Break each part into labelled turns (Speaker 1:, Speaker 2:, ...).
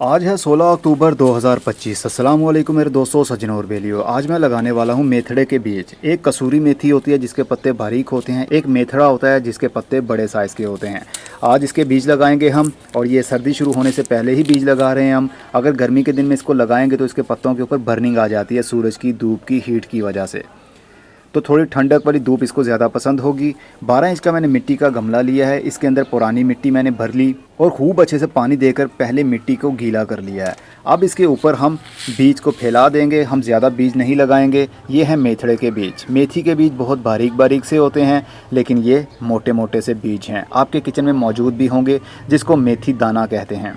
Speaker 1: आज है 16 अक्टूबर 2025। अस्सलाम वालेकुम मेरे दोस्तों, सज्जनों और बेलियों। आज मैं लगाने वाला हूँ मेथड़े के बीज। एक कसूरी मेथी होती है जिसके पत्ते बारीक होते हैं, एक मेथड़ा होता है जिसके पत्ते बड़े साइज़ के होते हैं। आज इसके बीज लगाएंगे हम, और ये सर्दी शुरू होने से पहले ही बीज लगा रहे हैं हम। अगर गर्मी के दिन में इसको लगाएंगे तो इसके पत्तों के ऊपर बर्निंग आ जाती है सूरज की धूप की हीट की वजह से। तो थोड़ी ठंडक वाली धूप इसको ज़्यादा पसंद होगी। 12 इंच का मैंने मिट्टी का गमला लिया है, इसके अंदर पुरानी मिट्टी मैंने भर ली और खूब अच्छे से पानी देकर पहले मिट्टी को गीला कर लिया है। अब इसके ऊपर हम बीज को फैला देंगे, हम ज़्यादा बीज नहीं लगाएंगे। ये हैं मेथड़े के बीज। मेथी के बीज बहुत बारीक बारीक से होते हैं, लेकिन ये मोटे मोटे से बीज हैं। आपके किचन में मौजूद भी होंगे, जिसको मेथी दाना कहते हैं।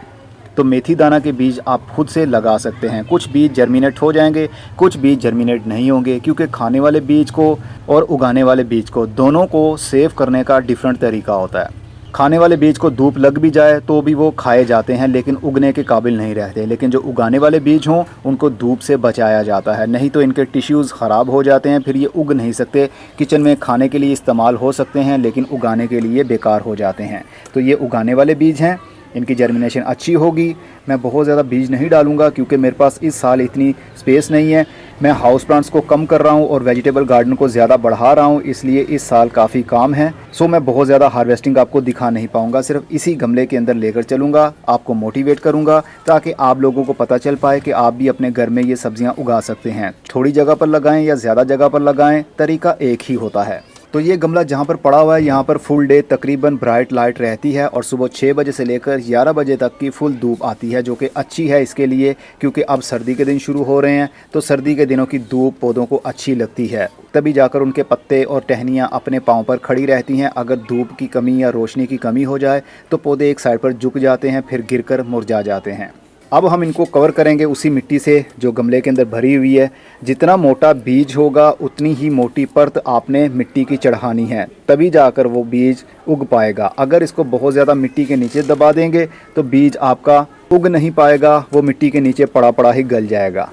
Speaker 1: तो मेथी दाना के बीज आप खुद से लगा सकते हैं। कुछ बीज जर्मिनेट हो जाएंगे, कुछ बीज जर्मिनेट नहीं होंगे, क्योंकि खाने वाले बीज को और उगाने वाले बीज को दोनों को सेव करने का डिफरेंट तरीका होता है। खाने वाले बीज को धूप लग भी जाए तो भी वो खाए जाते हैं, लेकिन उगने के काबिल नहीं रहते। लेकिन जो उगाने वाले बीज हों उनको धूप से बचाया जाता है, नहीं तो इनके टिश्यूज़ ख़राब हो जाते हैं, फिर ये उग नहीं सकते। किचन में खाने के लिए इस्तेमाल हो सकते हैं, लेकिन उगाने के लिए बेकार हो जाते हैं। तो ये उगाने वाले बीज हैं, इनकी जर्मिनेशन अच्छी होगी। मैं बहुत ज़्यादा बीज नहीं डालूंगा क्योंकि मेरे पास इस साल इतनी स्पेस नहीं है। मैं हाउस प्लांट्स को कम कर रहा हूं और वेजिटेबल गार्डन को ज़्यादा बढ़ा रहा हूं, इसलिए इस साल काफ़ी काम है। सो मैं बहुत ज़्यादा हार्वेस्टिंग आपको दिखा नहीं पाऊंगा, सिर्फ इसी गमले के अंदर लेकर चलूँगा, आपको मोटिवेट करूँगा ताकि आप लोगों को पता चल पाए कि आप भी अपने घर में ये सब्जियाँ उगा सकते हैं। थोड़ी जगह पर लगाएँ या ज़्यादा जगह पर लगाएँ, तरीका एक ही होता है। तो ये गमला जहाँ पर पड़ा हुआ है, यहाँ पर फुल डे तकरीबन ब्राइट लाइट रहती है और सुबह 6 बजे से लेकर 11 बजे तक की फुल धूप आती है, जो कि अच्छी है इसके लिए, क्योंकि अब सर्दी के दिन शुरू हो रहे हैं। तो सर्दी के दिनों की धूप पौधों को अच्छी लगती है, तभी जाकर उनके पत्ते और टहनियाँ अपने पाँव पर खड़ी रहती हैं। अगर धूप की कमी या रोशनी की कमी हो जाए तो पौधे एक साइड पर झुक जाते हैं, फिर गिरकर मुरझा जाते हैं। अब हम इनको कवर करेंगे उसी मिट्टी से जो गमले के अंदर भरी हुई है। जितना मोटा बीज होगा उतनी ही मोटी परत आपने मिट्टी की चढ़ानी है, तभी जाकर वो बीज उग पाएगा। अगर इसको बहुत ज़्यादा मिट्टी के नीचे दबा देंगे तो बीज आपका उग नहीं पाएगा, वो मिट्टी के नीचे पड़ा पड़ा ही गल जाएगा।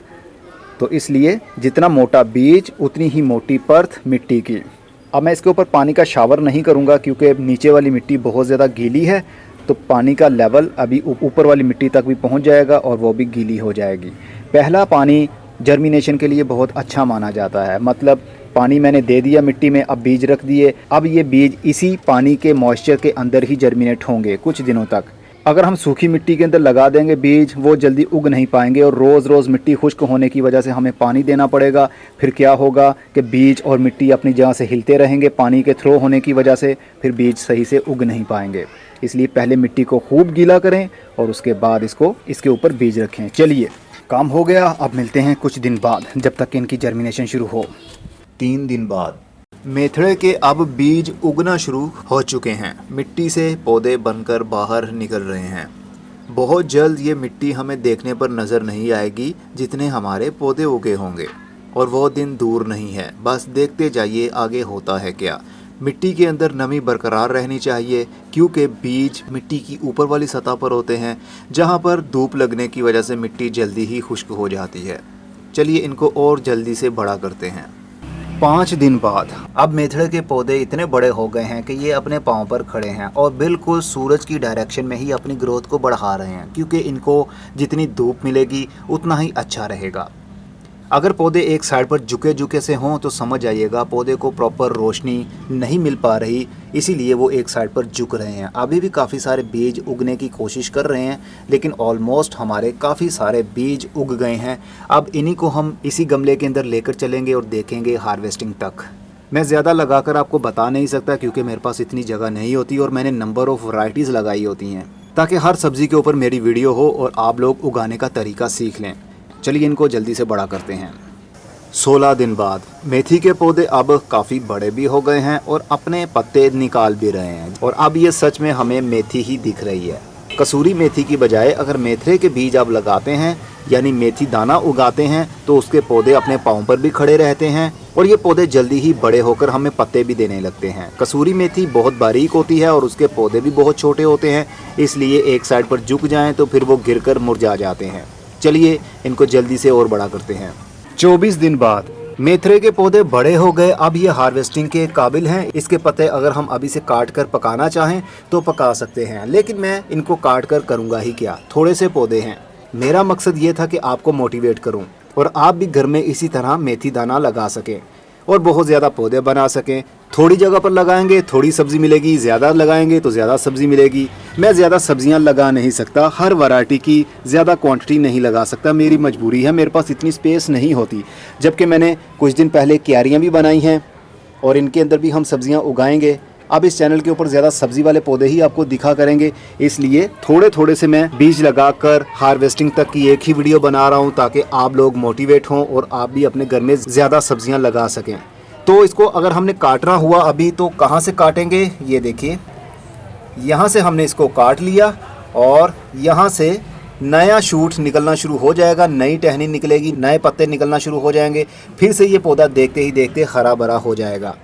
Speaker 1: तो इसलिए जितना मोटा बीज उतनी ही मोटी परत मिट्टी की। अब मैं इसके ऊपर पानी का शावर नहीं करूँगा क्योंकि नीचे वाली मिट्टी बहुत ज़्यादा गीली है, तो पानी का लेवल अभी ऊपर वाली मिट्टी तक भी पहुंच जाएगा और वो भी गीली हो जाएगी। पहला पानी जर्मिनेशन के लिए बहुत अच्छा माना जाता है, मतलब पानी मैंने दे दिया मिट्टी में, अब बीज रख दिए, अब ये बीज इसी पानी के मॉइस्चर के अंदर ही जर्मिनेट होंगे कुछ दिनों तक। अगर हम सूखी मिट्टी के अंदर लगा देंगे बीज, वो जल्दी उग नहीं पाएंगे और रोज़ रोज़ मिट्टी खुश्क होने की वजह से हमें पानी देना पड़ेगा। फिर क्या होगा कि बीज और मिट्टी अपनी जगह से हिलते रहेंगे पानी के थ्रो होने की वजह से, फिर बीज सही से उग नहीं पाएंगे। इसलिए पहले मिट्टी को खूब गीला करें और उसके बाद इसके ऊपर बीज रखें। चलिए, काम हो गया। अब मिलते हैं कुछ दिन बाद, जब तक इनकी जर्मिनेशन शुरू हो। 3 दिन बाद मेथड़े के अब बीज उगना शुरू हो चुके हैं। मिट्टी से पौधे बनकर बाहर निकल रहे हैं। बहुत जल्द ये मिट्टी हमें देखने पर नज़र नहीं आएगी जितने हमारे पौधे उगे होंगे, और वो दिन दूर नहीं है। बस देखते जाइए आगे होता है क्या। मिट्टी के अंदर नमी बरकरार रहनी चाहिए, क्योंकि बीज मिट्टी की ऊपर वाली सतह पर होते हैं, जहां पर धूप लगने की वजह से मिट्टी जल्दी ही खुश्क हो जाती है। चलिए इनको और जल्दी से बड़ा करते हैं। 5 दिन बाद अब मेथड़े के पौधे इतने बड़े हो गए हैं कि ये अपने पाँव पर खड़े हैं और बिल्कुल सूरज की डायरेक्शन में ही अपनी ग्रोथ को बढ़ा रहे हैं, क्योंकि इनको जितनी धूप मिलेगी उतना ही अच्छा रहेगा। अगर पौधे एक साइड पर झुके झुके से हों तो समझ आइएगा पौधे को प्रॉपर रोशनी नहीं मिल पा रही, इसीलिए वो एक साइड पर झुक रहे हैं। अभी भी काफ़ी सारे बीज उगने की कोशिश कर रहे हैं, लेकिन ऑलमोस्ट हमारे काफ़ी सारे बीज उग गए हैं। अब इन्हीं को हम इसी गमले के अंदर लेकर चलेंगे और देखेंगे हार्वेस्टिंग तक। मैं ज़्यादा लगाकर आपको बता नहीं सकता क्योंकि मेरे पास इतनी जगह नहीं होती और मैंने नंबर ऑफ़ वैरायटीज़ लगाई होती हैं, ताकि हर सब्ज़ी के ऊपर मेरी वीडियो हो और आप लोग उगाने का तरीका सीख लें। चलिए इनको जल्दी से बड़ा करते हैं। 16 दिन बाद मेथी के पौधे अब काफ़ी बड़े भी हो गए हैं और अपने पत्ते निकाल भी रहे हैं, और अब ये सच में हमें मेथी ही दिख रही है। कसूरी मेथी की बजाय अगर मेथरे के बीज आप लगाते हैं, यानी मेथी दाना उगाते हैं, तो उसके पौधे अपने पाँव पर भी खड़े रहते हैं और ये पौधे जल्दी ही बड़े होकर हमें पत्ते भी देने लगते हैं। कसूरी मेथी बहुत बारीक होती है और उसके पौधे भी बहुत छोटे होते हैं, इसलिए एक साइड पर झुक जाएं तो फिर वो गिरकर मुरझा जाते हैं। चलिए इनको जल्दी से और बड़ा करते हैं। 24 दिन बाद मेथरे के पौधे बड़े हो गए, अब ये हार्वेस्टिंग के काबिल हैं। इसके पत्ते अगर हम अभी से काट कर पकाना चाहें तो पका सकते हैं, लेकिन मैं इनको काट कर करूँगा ही क्या, थोड़े से पौधे हैं। मेरा मकसद ये था कि आपको मोटिवेट करूं और आप भी घर में इसी तरह मेथी दाना लगा सकें और बहुत ज़्यादा पौधे बना सकें। थोड़ी जगह पर लगाएंगे थोड़ी सब्ज़ी मिलेगी, ज़्यादा लगाएंगे तो ज़्यादा सब्ज़ी मिलेगी। मैं ज़्यादा सब्ज़ियां लगा नहीं सकता, हर वैरायटी की ज़्यादा क्वांटिटी नहीं लगा सकता, मेरी मजबूरी है, मेरे पास इतनी स्पेस नहीं होती। जबकि मैंने कुछ दिन पहले क्यारियाँ भी बनाई हैं और इनके अंदर भी हम सब्ज़ियाँ उगाएंगे। अब इस चैनल के ऊपर ज़्यादा सब्ज़ी वाले पौधे ही आपको दिखा करेंगे, इसलिए थोड़े थोड़े से मैं बीज लगाकर हार्वेस्टिंग तक की एक ही वीडियो बना रहा हूँ ताकि आप लोग मोटिवेट हों और आप भी अपने घर में ज़्यादा सब्ज़ियाँ लगा सकें। तो इसको अगर हमने काटना हुआ अभी तो कहाँ से काटेंगे, ये देखिए यहाँ से हमने इसको काट लिया और यहाँ से नया शूट निकलना शुरू हो जाएगा, नई टहनी निकलेगी, नए पत्ते निकलना शुरू हो जाएंगे। फिर से ये पौधा देखते ही देखते हरा भरा हो जाएगा।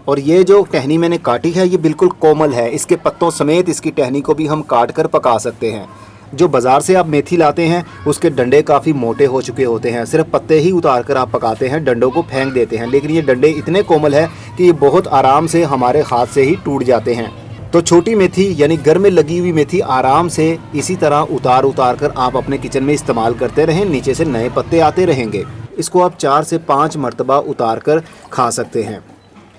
Speaker 1: और ये जो टहनी मैंने काटी है ये बिल्कुल कोमल है, इसके पत्तों समेत इसकी टहनी को भी हम काट कर पका सकते हैं। जो बाज़ार से आप मेथी लाते हैं उसके डंडे काफ़ी मोटे हो चुके होते हैं, सिर्फ पत्ते ही उतार कर आप पकाते हैं, डंडों को फेंक देते हैं, लेकिन ये डंडे इतने कोमल है कि ये बहुत आराम से हमारे हाथ से ही टूट जाते हैं। तो छोटी मेथी यानी घर में लगी हुई मेथी आराम से इसी तरह उतार कर आप अपने किचन में इस्तेमाल करते रहें, नीचे से नए पत्ते आते रहेंगे। इसको आप 4 से 5 मरतबा उतार कर खा सकते हैं।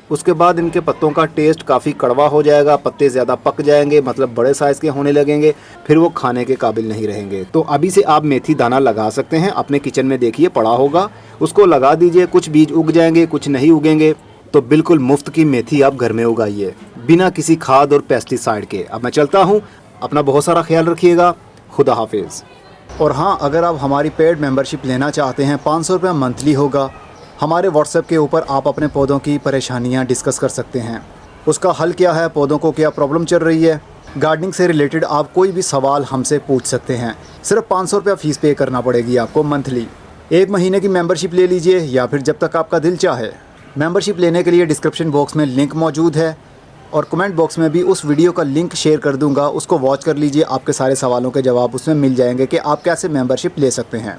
Speaker 1: उसके बाद इनके पत्तों का टेस्ट काफ़ी कड़वा हो जाएगा, पत्ते ज़्यादा पक जाएंगे, मतलब बड़े साइज़ के होने लगेंगे, फिर वो खाने के काबिल नहीं रहेंगे। तो अभी से आप मेथी दाना लगा सकते हैं, अपने किचन में देखिए पड़ा होगा, उसको लगा दीजिए। कुछ बीज उग जाएंगे, कुछ नहीं उगेंगे, तो बिल्कुल मुफ्त की मेथी आप घर में उगाइए बिना किसी खाद और पेस्टिसाइड के। अब मैं चलता हूँ, अपना बहुत सारा ख्याल रखिएगा, खुदा हाफिज़। और हाँ, अगर आप हमारी पेड मेंबरशिप लेना चाहते हैं, 500 रुपये मंथली होगा। हमारे व्हाट्सएप के ऊपर आप अपने पौधों की परेशानियां डिस्कस कर सकते हैं, उसका हल क्या है, पौधों को क्या प्रॉब्लम चल रही है, गार्डनिंग से रिलेटेड आप कोई भी सवाल हमसे पूछ सकते हैं। सिर्फ 500 रुपये फ़ीस पे करना पड़ेगी आपको मंथली। 1 महीने की मेंबरशिप ले लीजिए या फिर जब तक आपका दिल चाहे। मेंबरशिप लेने के लिए डिस्क्रिप्शन बॉक्स में लिंक मौजूद है और कमेंट बॉक्स में भी उस वीडियो का लिंक शेयर कर दूंगा, उसको वॉच कर लीजिए। आपके सारे सवालों के जवाब उसमें मिल जाएंगे कि आप कैसे मेंबरशिप ले सकते हैं।